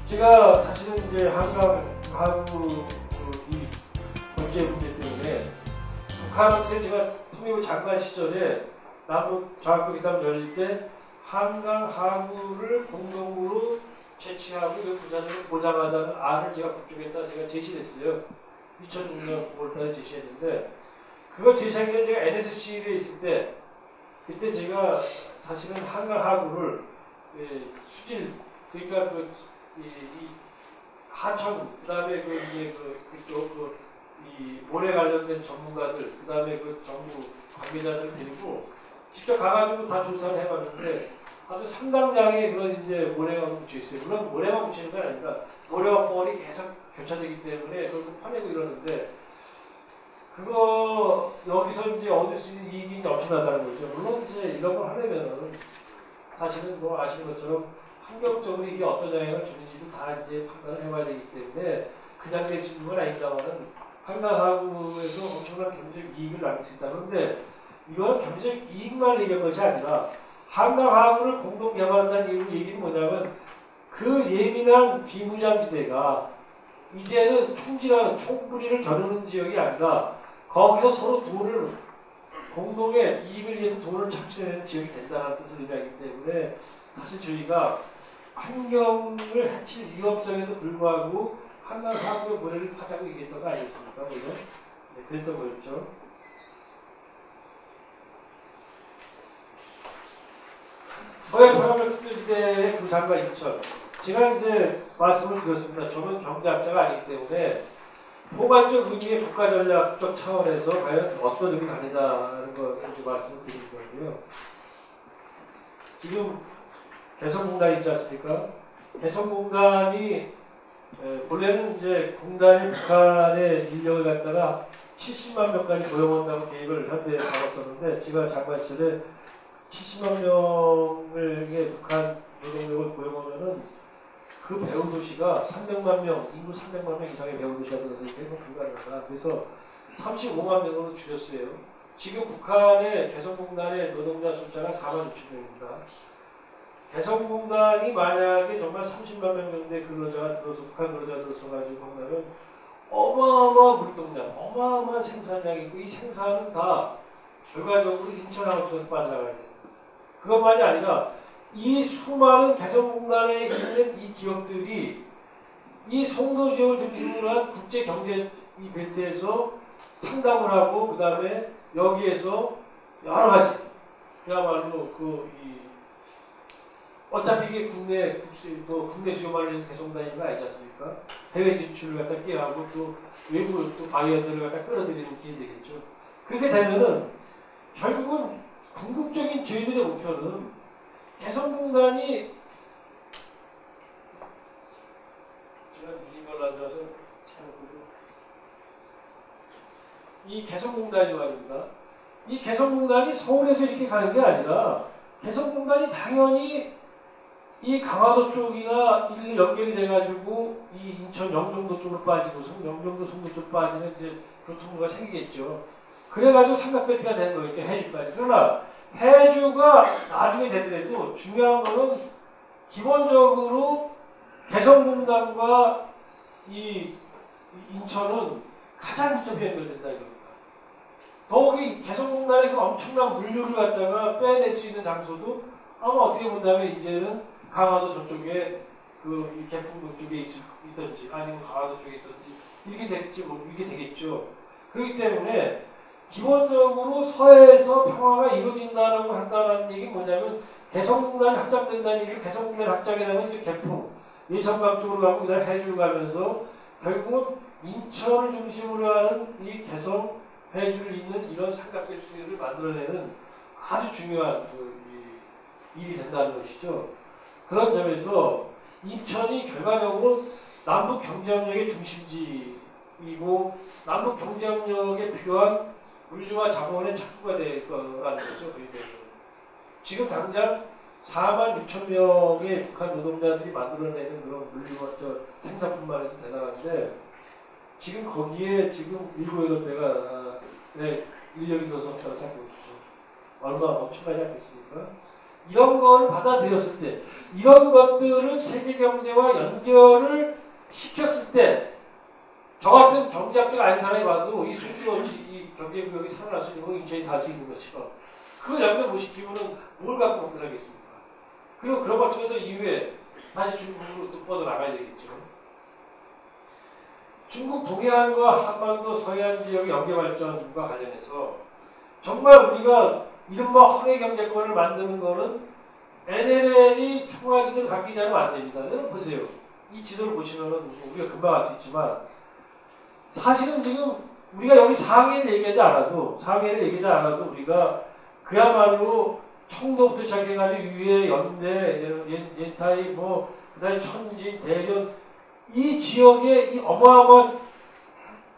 제가 사실은 이제 한국 이 경제 문제 때문에 북한한테 제가 통일부 장관 시절에 남북 정학회담 열릴 때 한강 하구를 공동으로 채취하고 그 부산을 보장하자는 안을 제가 국정에다 제가 제시했어요. 2006년 5월달에 제시했는데 그걸 제시한 게 제가 NSC에 있을 때 그때 제가 사실은 한강 하구를 수질 그러니까 이 하청 그다음에 그쪽 이 모래 관련된 전문가들 그다음에 그 정부 관계자들 데리고 직접 가가지고 다 조사를 해봤는데 아주 상당량의 그런 이제 모래가 묻혀 있어요. 물론 모래가 묻히는 건 아닙니다. 모래와 뻘이 계속 교차되기 때문에 그걸 파내고 이러는데 그거 여기서 이제 얻을 수 있는 이익이 엄청나다는 거죠. 물론 이제 이런 걸 하려면은 사실은 뭐 아시는 것처럼 환경적으로 이게 어떤 영향을 주는지도 다 이제 판단을 해봐야 되기 때문에 그냥 될 수 있는 건 아닙니다만은 한강하구에서 엄청난 경제적 이익을 남길 수 있다. 그런데 이거는 경제적 이익만 얘기한 것이 아니라 한강하구를 공동 개발한다는 얘기는 뭐냐면 그 예민한 비무장지대가 이제는 총질하는 총뿌리를 겨누는 지역이 아니라 거기서 서로 돈을 공동의 이익을 위해서 돈을 착취하는 지역이 된다는 뜻을 의미하기 때문에 사실 저희가 환경을 해칠 위험성에도 불구하고 한강하구의 모래를 파자고 얘기했던 거 아니겠습니까? 이거? 네, 그랬던 거였죠. 서해 평화협력시대의 부산과 인천. 제가 이제 말씀을 드렸습니다. 저는 경제학자가 아니기 때문에 포괄적 의미의 국가전략적 차원에서 과연 어떤 의미가 아니다라는 것을 말씀을 드린 건데요. 지금 개성공단 있지 않습니까? 개성공단이 본래는 이제 공단이 북한의 인력을 갖다가 70만 명까지 고용한다고 계획을 현대에 잡았었는데 제가 장관 시절에 70만 명의 북한 노동력을 고용하면은 그 배후 도시가 300만 명, 인구 300만 명 이상의 배후 도시가 들어서기 때문에 불가능하다. 그래서 35만 명으로 줄였어요. 지금 북한의 개성공단의 노동자 숫자가 4만 6천 명입니다. 개성공단이 만약에 정말 30만 명 정도의 근로자가 들어서 북한 근로자가 들어서가지고 한다면 어마어마한 물동량, 어마어마한 생산량이 있고 이 생산은 다 결과적으로 인천하고 쪽에서 빠져나가야 돼요. 그것만이 아니라 이 수많은 개성공단에 있는 이 기업들이 이 송도 지역을 중심으로 한 국제 경제 이 벨트에서 상담을 하고 그 다음에 여기에서 여러 가지 그야말로 어차피 이게 국내 수요만을 위해서 개성공단인 거 아니지 않습니까? 해외 진출을 갖다 깨하고 또 외부 또 바이어들을 갖다 끌어들이는 게 되겠죠. 그렇게 되면은 결국은 궁극적인 저희들의 목표는 개성공단이 제가 눈이 말라져서 이 개성공단이 말입니다. 이 개성공단이 서울에서 이렇게 가는 게 아니라 개성공단이 당연히 이 강화도 쪽이나 연결이 돼가지고 이 인천 영종도 쪽으로 빠지고 영종도 송도 쪽 빠지는 이제 교통로가 생기겠죠. 그래가지고 삼각벨트가 되는 거겠죠. 해주까지. 그러나 해주가 나중에 되더라도 중요한 거는 기본적으로 개성공단과 이 인천은 가장 밀접히 연결된다 이겁니다. 더욱이 개성공단의 그 엄청난 물류를 갖다가 빼낼 수 있는 장소도 아마 어떻게 본다면 이제는 강화도 저쪽에 이 개풍도 쪽에 있든지 아니면 강화도 쪽에 있든지 이렇게 되겠죠. 그렇기 때문에 기본적으로 서해에서 평화가 이루어진다고 한다는 얘기는 뭐냐면 개성공단이 확장된다는 얘기는 개성공단이 확장이 되면 이제 개풍, 예천강 쪽으로 가고 그다음에 해주를 가면서 결국은 인천을 중심으로 하는 이 개성, 해주를 잇는 이런 삼각벨트를 만들어내는 아주 중요한 일이 된다는 것이죠. 그런 점에서 인천이 결과적으로 남북 경제협력의 중심지이고 남북 경제협력에 필요한 물류와 자본의 착구가 될 거라는 거죠. 지금 당장 4만 6천 명의 북한 노동자들이 만들어내는 그런 물류와 생산뿐만 아니라 대단한데 지금 거기에 지금 7, 8배가 인력이 들어서 없다고 생각해 보십시오. 얼마나 엄청나지 않겠습니까? 이런 거를 받아들였을 때, 이런 것들을 세계 경제와 연결을 시켰을 때, 저 같은 경제학자가 아닌 사람이 봐도 이 속도 이 경제구역이 살아날 수 있는 거 인천이 살 수 있는 것이죠. 그걸 연결 못 시키면은 뭘 갖고 먹으라겠습니까? 그리고 그런 것 중에서 이후에 다시 중국으로 또 뻗어나가야 되겠죠. 중국 동해안과 한반도 서해안 지역의 연계 발전과 관련해서 정말 우리가 이른바 황해경제권을 만드는 거는 NLL이 평화지대로 바뀌지 않으면 안 됩니다. 여러분 보세요. 이 지도를 보시면은 우리가 금방 알 수 있지만 사실은 지금 우리가 여기 상해를 얘기하지 않아도 우리가 그야말로 청도부터 시작해가지고 유해, 연대, yen타이, 그다음에 천진, 대련 이 지역에 이 어마어마한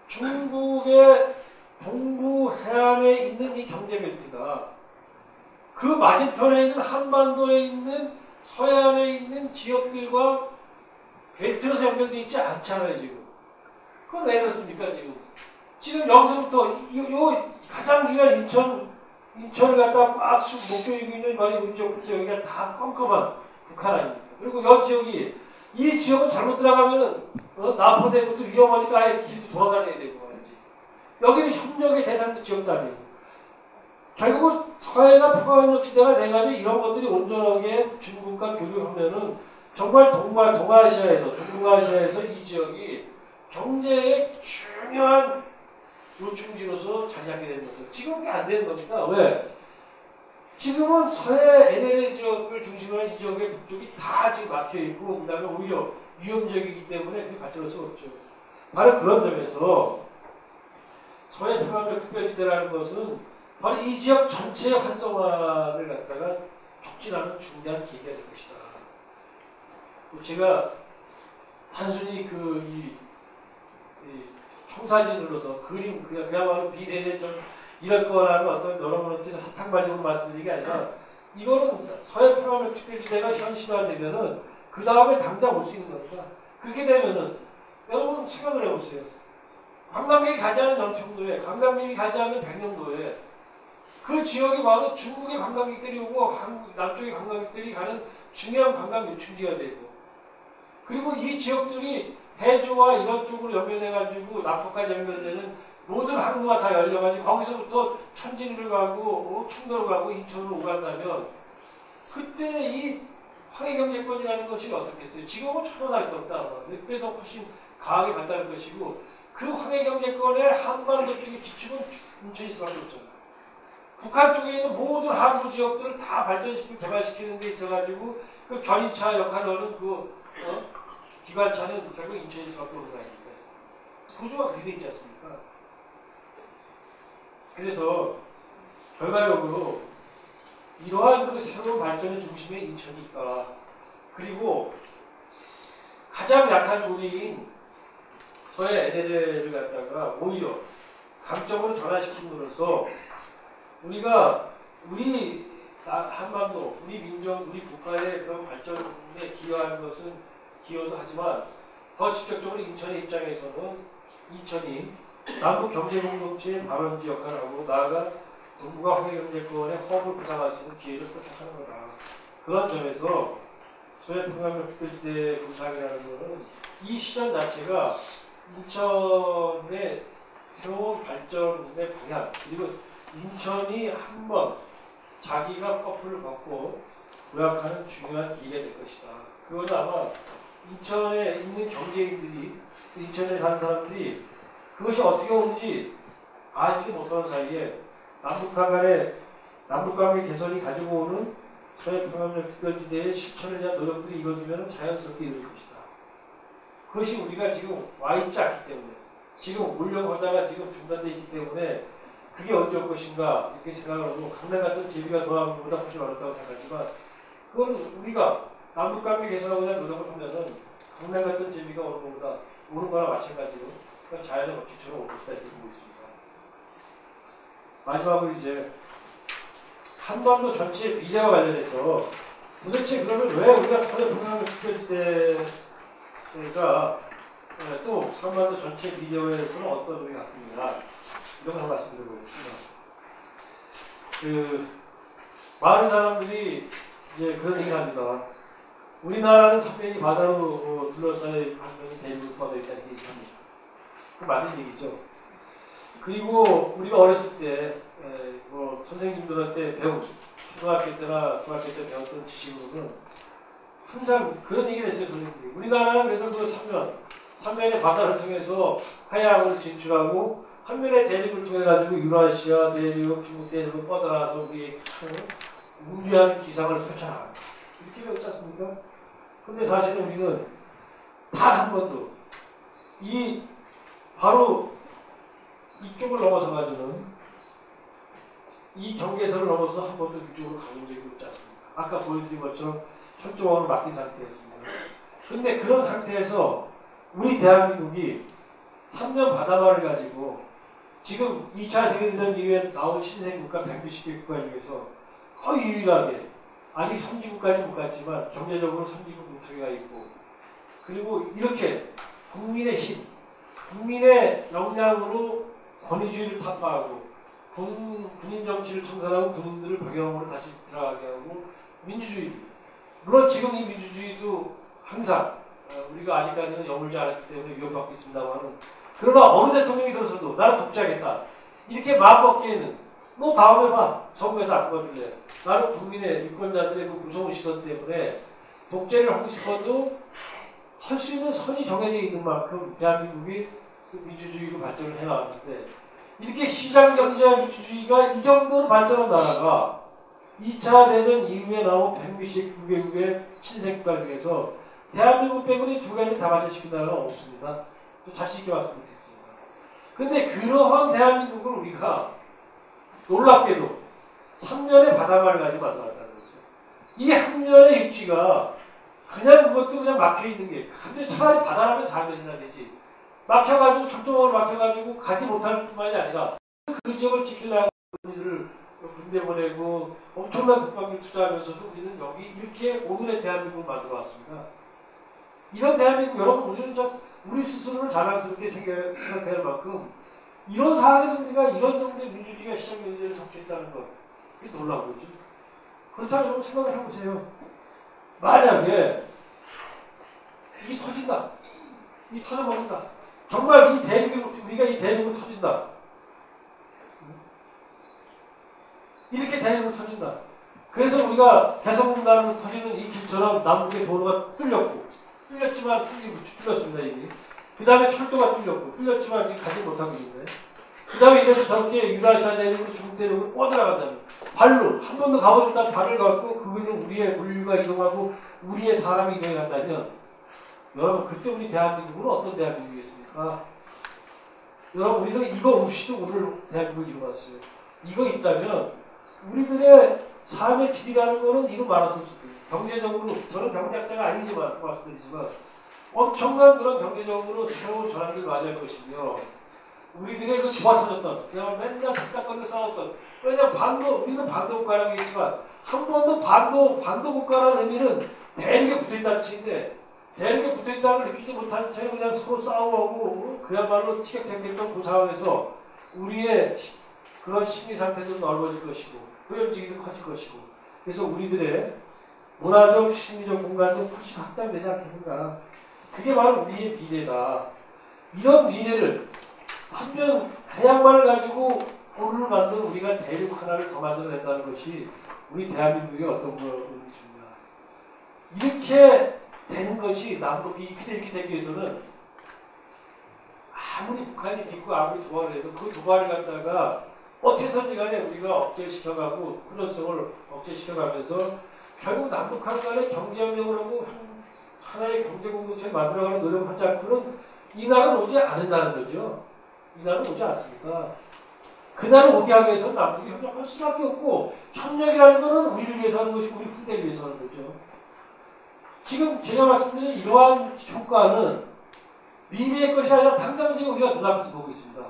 중국의 동부 해안에 있는 이 경제벨트가 그 맞은편에 있는 한반도에 있는 서해안에 있는 지역들과 벨트로서 연결되어 있지 않잖아요, 지금. 그건 왜 그렇습니까, 지금? 지금 여기서부터 요 가장 중요한 인천을 갖다 막 목조이고 있는 말이 이쪽부터 여기가 다 껌껌한 북한 아닙니까? 그리고 여 지역이 이 지역은 잘못 들어가면은 나포대부터 위험하니까 아예 길도 돌아다녀야 되고 말이지. 여기는 협력의 대상도 지역도 아니에요. 결국은 서해가 평화협력 지대가 돼가지고 이런 것들이 온전하게 중국과 교류하면은 정말 동아시아에서 중동아시아에서 이 지역이 경제의 중요한 요충지로서 자리 잡게 되는 거죠. 지금은 그게 안 되는 겁니다. 왜? 지금은 서해 NLL 지역을 중심으로 한 이 지역의 북쪽이 다 지금 막혀있고, 그 다음에 오히려 위험적이기 때문에 그게 발전할 수가 없죠. 바로 그런 점에서 서해 평화협력 특별지대라는 것은 바로 이 지역 전체의 활성화를 갖다가 촉진하는 중대한 계기가 될 것이다. 제가 단순히 총사진으로서 그림, 그야말로 비대대전 이럴 거라는 어떤 여러분한테 사탕발적으로 말씀드리는 게 아니라 이거는 서해 평화협력 특별지대가 현실화되면은 그 다음에 당장 올 수 있는 겁니다. 그렇게 되면은 여러분 생각을 해보세요. 관광객이 가지 않은 연평도에, 관광객이 가지 않은 백령도에 그 지역이 바로 중국의 관광객들이 오고 남쪽의 관광객들이 가는 중요한 관광 요충지가 되고 그리고 이 지역들이 해주와 이런 쪽으로 연결돼가지고 남포까지 연결되는 모든 항로가 다 열려가지고 거기서부터 천진으로 가고 청도로 가고 인천으로 오간다면 그때 이 황해경제권이라는 것이 어떻겠어요? 지금은 천원할 겁니다. 몇 배도 훨씬 강하게 발달할 것이고 그 황해경제권의 한반도 쪽의 기축은 인천이 수밖에 없잖아요. 북한 쪽에 있는 모든 항구 지역들을 다 발전시키고 개발시키는 데 있어가지고 그 견인차 역할을 하는 기관차는 결국 인천이 수밖에 없는 거 아닙니까? 구조가 그렇게 돼 있지 않습니까? 그래서 결과적으로 이러한 그 새로운 발전의 중심에 인천이 있다. 그리고 가장 약한 고리인 서해 NLL을 갖다가 오히려 강점으로 전환시킴으로써 우리 한반도, 우리 민족, 우리 국가의 그런 발전에 기여하는 것은 기여도 하지만 더 직접적으로 인천의 입장에서는 인천이 남북 경제공동체의 발원지 역할을 하고 나아가 동북아 황해경제권의 허브를 부상할 수 있는 기회를 포착하는 거다. 그런 점에서 서해 평화협력 특별지대 부상이라는 것은 이 시련 자체가 인천의 새로운 발전의 방향 그리고 인천이 한번 자기가 커플을 받고 도약하는 중요한 기회가 될 것이다. 그건 아마 인천에 있는 경제인들이 인천에 사는 사람들이 그것이 어떻게 오는지 알지 못하는 사이에 남북관계 개선이 가지고 오는 서해 평화협력 특별지대의 실천에 대한 노력들이 이루어지면 자연스럽게 이루어질 것이다. 그것이 우리가 지금 와 있지 않기 때문에 지금 올려가다가 지금 중단되어 있기 때문에 그게 언제 올 것인가 이렇게 생각을 하고 강남 같은 제비가 돌아오는 것보다 훨씬 어렵다고 생각하지만 그건 우리가 남북관계 개선하고 대한 노력을 하면은 강남 같은 제비가 오는 거나 마찬가지로 그건 자연의 법칙처럼 올 것이다 이렇게 보고 있습니다. 마지막으로 이제 한반도 전체의 미래와 관련해서 도대체 그러면 왜 우리가 서해 평화협력 특별지대가 또 한반도 전체 미래에서는 어떤 의미가 갖고 있느냐 이런 걸 말씀드리겠습니다. 많은 사람들이 이제 그런 얘기를 합니다. 우리나라는 삼면이 바다로 둘러싸여 한면이 대륙으로 뻗어 있다는 게 있습니다. 그 맞는 얘기죠. 그리고 우리가 어렸을 때 뭐 선생님들한테 배운 초등학교 때나 중학교 때 배웠던 지식으로는 항상 그런 얘기를 했어요. 선생님들이. 우리나라는 그래서 그 삼면의 바다를 통해서 하양을 진출하고 한면의 대륙을 통해 가지고 유라시아 대륙, 중국 대륙을 뻗어나서 우리의 우위한 기상을 펼쳐나간다. 이렇게 배웠지 않습니까? 근데 사실은 우리는 단 한 번도 바로 이쪽을 넘어서 가지고는 이 경계선을 넘어서 한 번도 이쪽으로 가본 적이 없지 않습니까? 아까 보여드린 것처럼 철조망을 막힌 상태였습니다. 근데 그런 상태에서 우리 대한민국이 3년 바다만을 가지고 지금 2차 세계대전 이후에 나온 신생국가 190개 국가 중에서 거의 유일하게 아직 선진국까지 못 갔지만 경제적으로 선진국 문턱에 가 있고 그리고 이렇게 국민의 힘, 국민의 역량으로 권위주의를 타파하고 군인 정치를 청산하고 군인들을 병영으로 다시 들어가게 하고 민주주의. 물론 지금 이 민주주의도 항상 우리가 아직까지는 여물지 않았기 때문에 위협받고 있습니다만 그러나 어느 대통령이 들어서도 나는 독재하겠다. 이렇게 마음먹기에는 너 다음에 봐. 선거에서 안 뽑아줄래. 나는 국민의 유권자들의 그 무서운 시선 때문에 독재를 하고 싶어도 할 수 있는 선이 정해져 있는 만큼 대한민국이 민주주의로 발전을 해나왔는데 이렇게 시장경제 민주주의가 이 정도로 발전한 나라가 2차 대전 이후에 나온 169개국의 신생국가 중에서 대한민국 빼고는 두 가지 다 발전시킨 나라가 없습니다. 또 자신있게 말씀드리겠습니다. 그런데 그러한 대한민국을 우리가 놀랍게도 3년의 바다만을 가지고 만들었다는 거죠. 이 학년의 입지가 그냥 그것도 그냥 막혀있는 게 근데 차라리 바다라면 4년이나 되지 막혀가지고 철도망으로 막혀가지고 가지 못할 뿐만이 아니라 그 지역을 지키려고 우리들을 군대 보내고 엄청난 국방비 투자하면서도 우리는 여기 이렇게 오늘의 대한민국을 만들어 왔습니다. 이런 대한민국 여러분 우리는 우리 스스로를 자랑스럽게 생각해야 할 만큼 이런 상황에서 우리가 이런 정도의 민주주의가 시장경제를 섭취했다는 것 이게 놀라운 거죠. 그렇다면 여러분 생각을 해보세요. 만약에 이 터진다. 이 터져버린다. 정말 우리가 이 대륙을 터진다. 이렇게 대륙을 터진다. 그래서 우리가 개성공단으로 터지는 이 길처럼 남북의 도로가 뚫렸지만 뚫렸습니다, 이미. 그 다음에 철도가 뚫렸지만 이제 가지 못하고 있는데. 그 다음에 이래서 저렇게 유라시아 대륙으로 중국 대륙으로 뻗어나간다면 발로, 한 번도 가보지 못한 발을 갖고 그거는 우리의 물류가 이동하고 우리의 사람이 이동해 간다면 여러분 그때 우리 대한민국은 어떤 대한민국이겠습니까? 여러분 우리는 이거 없이도 오늘 대한민국을 이루어왔어요. 이거 있다면 우리들의 삶의 질이라는 거는 이거 말할 수 없습니다. 경제적으로 저는 경제학자가 아니지만 말씀드리지만 엄청난 그런 경제적으로 새로운 전환기를 맞이할 것이며 우리들의 그 좁아 터졌던 그냥 맨날 백닥거리고 싸웠던 왜냐면 우리는 반도 국가라고 했지만 한 번도 반도 국가라는 의미는 대륙에 붙어있다는 뜻인데 대륙에 붙어있다는 걸 느끼지 못한 채 그냥 서로 싸우고 그야말로 티격태격했던 그 상황에서 우리의 그런 심리 상태도 넓어질 것이고 소염지기도 커질 것이고 그래서 우리들의 문화적 심리적 공간도 훨씬 확장되지 않겠는가. 그게 바로 우리의 미래다. 이런 미래를 3년 해양만을 가지고 오늘 만든 우리가 대륙 하나를 더 만들어낸다는 것이 우리 대한민국의 어떤 의미입니다. 이렇게 되는 것이 남북이 이렇게 되기 위해서는 아무리 북한이 믿고 아무리 도발을 해도 그 도발을 갖다가 어떻게선지 간에 우리가 억제시켜가고 훈련성을 억제시켜가면서 결국 남북한 간의 경제협력을 하고 하나의 경제공동체를 만들어가는 노력을 하지 않고는 이 날은 오지 않는다는 거죠. 이 날은 오지 않습니다. 그 날을 오게 하기 위해서는 남북이 협력할 수밖에 없고 협력이라는 것은 우리를 위해서 하는 것이고 우리 후대를 위해서 하는 거죠. 지금 제가 말씀드린 이러한 효과는 미래의 것이 아니라 당장 지금 우리가 눈앞에서 보고 있습니다.